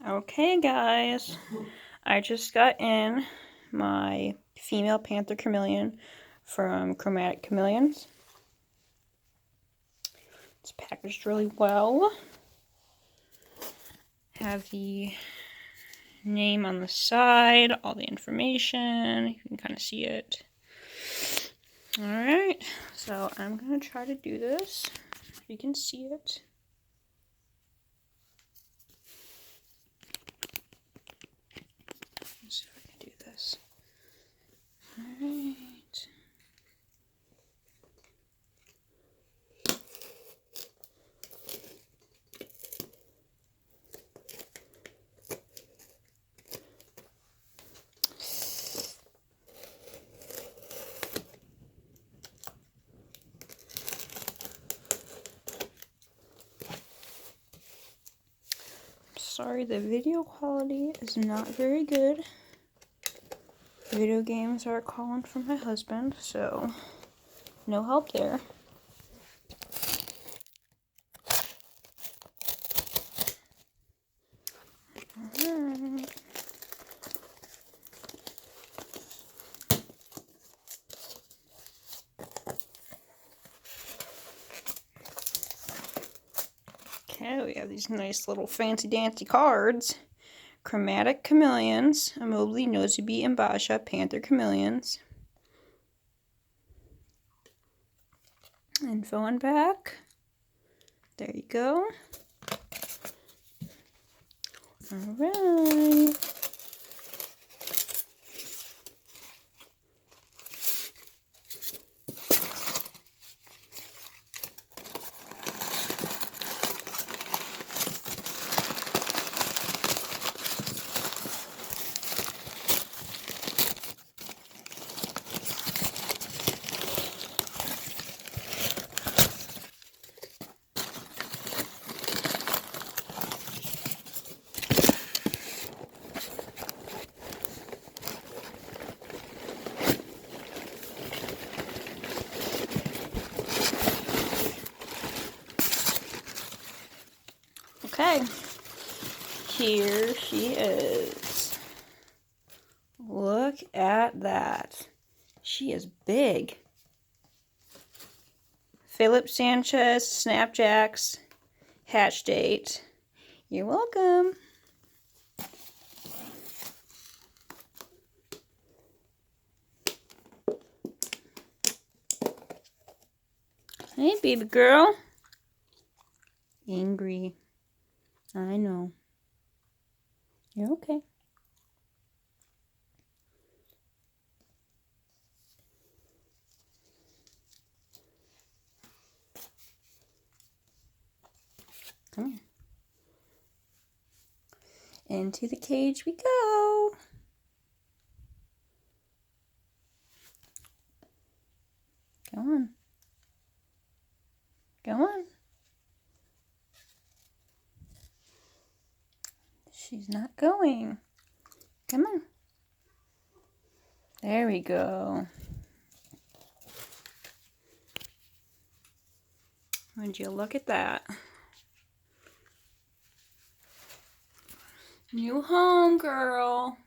Okay guys, I just got in my female Panther Chameleon from Chromatic Chameleons. It's packaged really well. Have the name on the side, all the information, you can kind of see it. Alright, so I'm going to try to do this, if you can see it. Let's see if I can do this. Alright. Sorry, the video quality is not very good. Video games are calling from my husband, so no help there. Alright. Okay, we have these nice little fancy dancy cards. Chromatic Chameleons, Ambilobe, Nosebee, and Basha, Panther Chameleons. Info on back. There you go. Alright. Okay, here she is. Look at that. She is big. Philip Sanchez, Snapjacks, hatch date. You're welcome. Hey, baby girl. Angry. I know. You're okay. Come here. Into the cage we go. Go on. Go on. She's not going. Come on. There we go. Would you look at that? New home, girl.